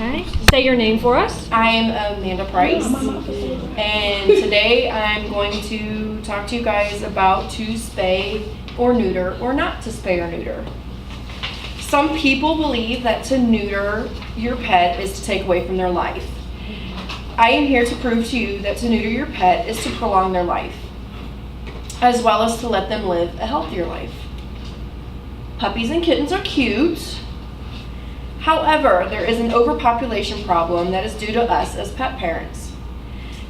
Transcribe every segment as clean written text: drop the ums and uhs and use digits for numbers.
Okay. Say your name for us. I am Amanda Price, and today I'm going to talk to you guys about to spay or neuter or not to spay or neuter. Some people believe that to neuter your pet is to take away from their life. I am here to prove to you that to neuter your pet is to prolong their life, as well as to let them live a healthier life. Puppies and kittens are cute. However, there is an overpopulation problem that is due to us as pet parents.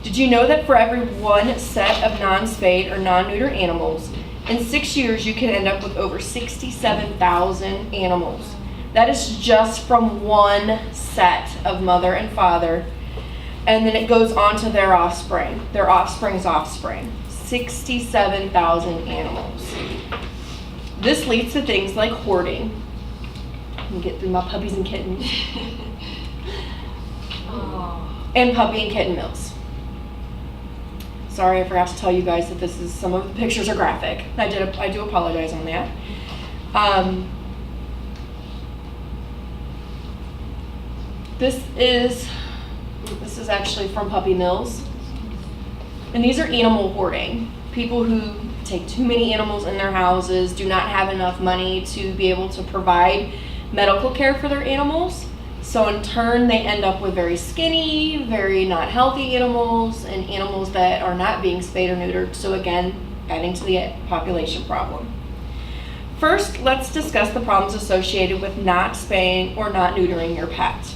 Did you know that for every one set of non-spayed or non-neuter animals, in 6 years you can end up with over 67,000 animals? That is just from one set of mother and father, and then it goes on to their offspring, their offspring's offspring. 67,000 animals. This leads to things like hoarding. Let me get through my puppies and kittens. And puppy and kitten mills. Sorry, I forgot to tell you guys that some of the pictures are graphic. I do apologize on that. This is actually from Puppy Mills. And these are animal hoarding. People who take too many animals in their houses, do not have enough money to be able to provide medical care for their animals. So in turn, they end up with very skinny, very not healthy animals, and animals that are not being spayed or neutered. So again, adding to the population problem. First, let's discuss the problems associated with not spaying or not neutering your pet.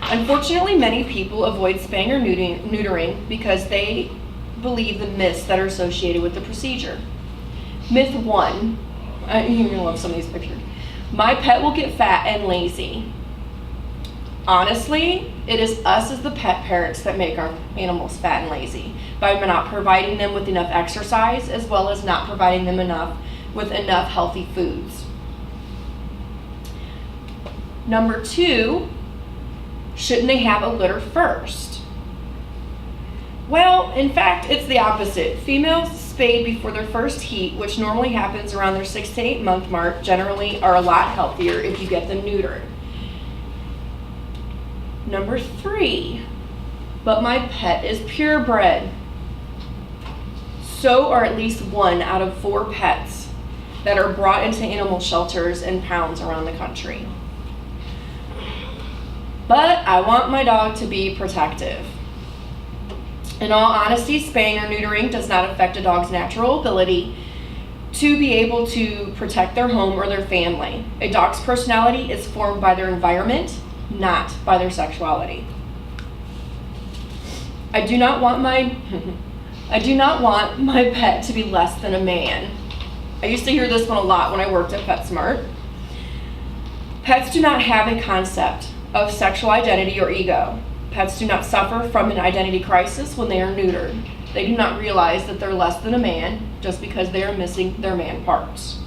Unfortunately, many people avoid spaying or neutering because they believe the myths that are associated with the procedure. Myth 1, you're gonna love some of these pictures. My pet will get fat and lazy. Honestly, it is us as the pet parents that make our animals fat and lazy by not providing them with enough exercise, as well as not providing them with enough healthy foods. Number 2, shouldn't they have a litter first? Well, in fact, it's the opposite. Females spayed before their first heat, which normally happens around their 6 to 8 month mark, generally are a lot healthier if you get them neutered. Number 3, but my pet is purebred. So are at least 1 out of 4 pets that are brought into animal shelters and pounds around the country. But I want my dog to be protective. In all honesty, spaying or neutering does not affect a dog's natural ability to be able to protect their home or their family. A dog's personality is formed by their environment, not by their sexuality. I do not want my pet to be less than a man. I used to hear this one a lot when I worked at PetSmart. Pets do not have a concept of sexual identity or ego. Pets do not suffer from an identity crisis when they are neutered. They do not realize that they're less than a man just because they are missing their man parts.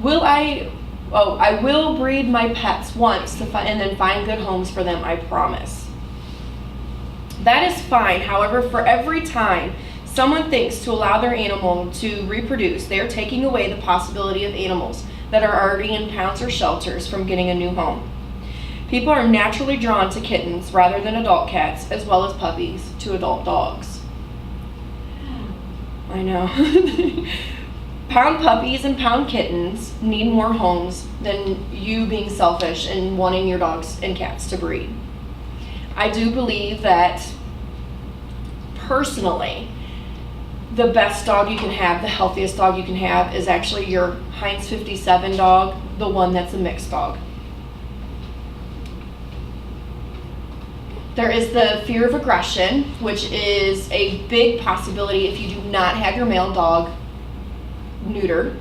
I will breed my pets once and then find good homes for them, I promise. That is fine. However, for every time someone thinks to allow their animal to reproduce, they are taking away the possibility of animals that are already in pounds or shelters from getting a new home. People are naturally drawn to kittens rather than adult cats, as well as puppies to adult dogs. I know. Pound puppies and pound kittens need more homes than you being selfish and wanting your dogs and cats to breed. I do believe that, personally, the best dog you can have, the healthiest dog you can have, is actually your Heinz 57 dog, the one that's a mixed dog. There is the fear of aggression, which is a big possibility if you do not have your male dog neutered.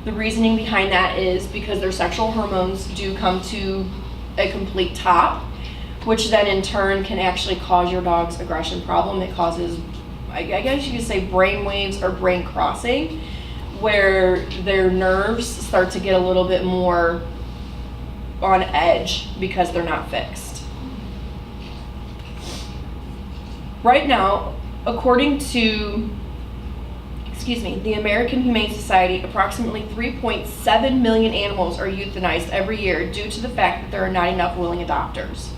The reasoning behind that is because their sexual hormones do come to a complete top, which then in turn can actually cause your dog's aggression problem. It causes, I guess you could say, brain waves or brain crossing, where their nerves start to get a little bit more on edge because they're not fixed. Right now, according to the American Humane Society, approximately 3.7 million animals are euthanized every year due to the fact that there are not enough willing adopters.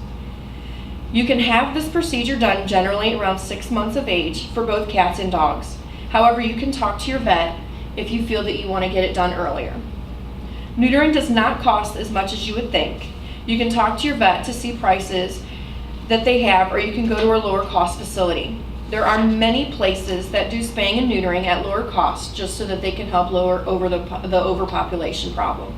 You can have this procedure done generally around 6 months of age for both cats and dogs. However, you can talk to your vet if you feel that you want to get it done earlier. Neutering does not cost as much as you would think. You can talk to your vet to see prices that they have, or you can go to a lower cost facility. There are many places that do spaying and neutering at lower cost just so that they can help lower the overpopulation problem.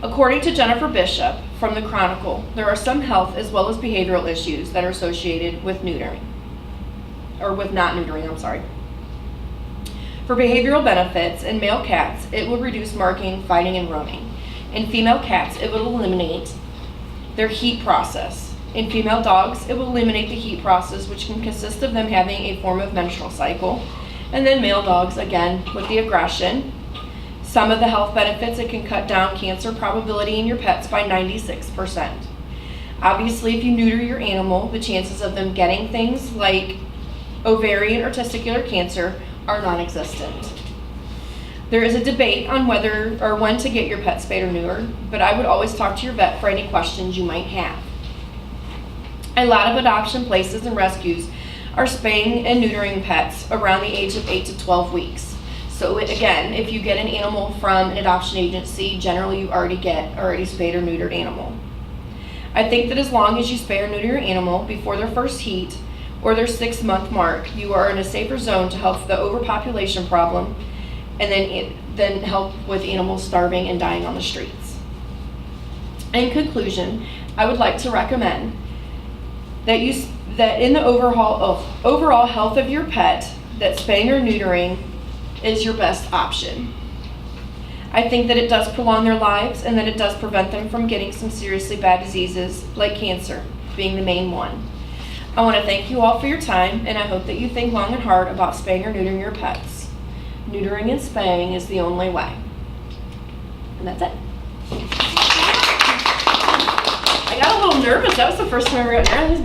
According to Jennifer Bishop from the Chronicle, there are some health as well as behavioral issues that are associated with neutering, or with not neutering, I'm sorry. For behavioral benefits, in male cats, it will reduce marking, fighting, and roaming. In female cats, it will eliminate their heat process. In female dogs, it will eliminate the heat process, which can consist of them having a form of menstrual cycle. And then male dogs, again, with the aggression. Some of the health benefits, it can cut down cancer probability in your pets by 96%. Obviously, if you neuter your animal, the chances of them getting things like ovarian or testicular cancer are non-existent. There is a debate on whether or when to get your pet spayed or neutered, but I would always talk to your vet for any questions you might have. A lot of adoption places and rescues are spaying and neutering pets around the age of 8 to 12 weeks. So again, if you get an animal from an adoption agency, generally you already spayed or neutered animal. I think that as long as you spay or neuter your animal before their first heat or their 6-month mark, you are in a safer zone to help the overpopulation problem and then help with animals starving and dying on the streets. In conclusion, I would like to recommend that in the overall health of your pet, that spaying or neutering is your best option. I think that it does prolong their lives and that it does prevent them from getting some seriously bad diseases like cancer being the main one. I want to thank you all for your time, and I hope that you think long and hard about spaying or neutering your pets. Neutering and spaying is the only way. And that's it. I got a little nervous. That was the first time I ever got nervous.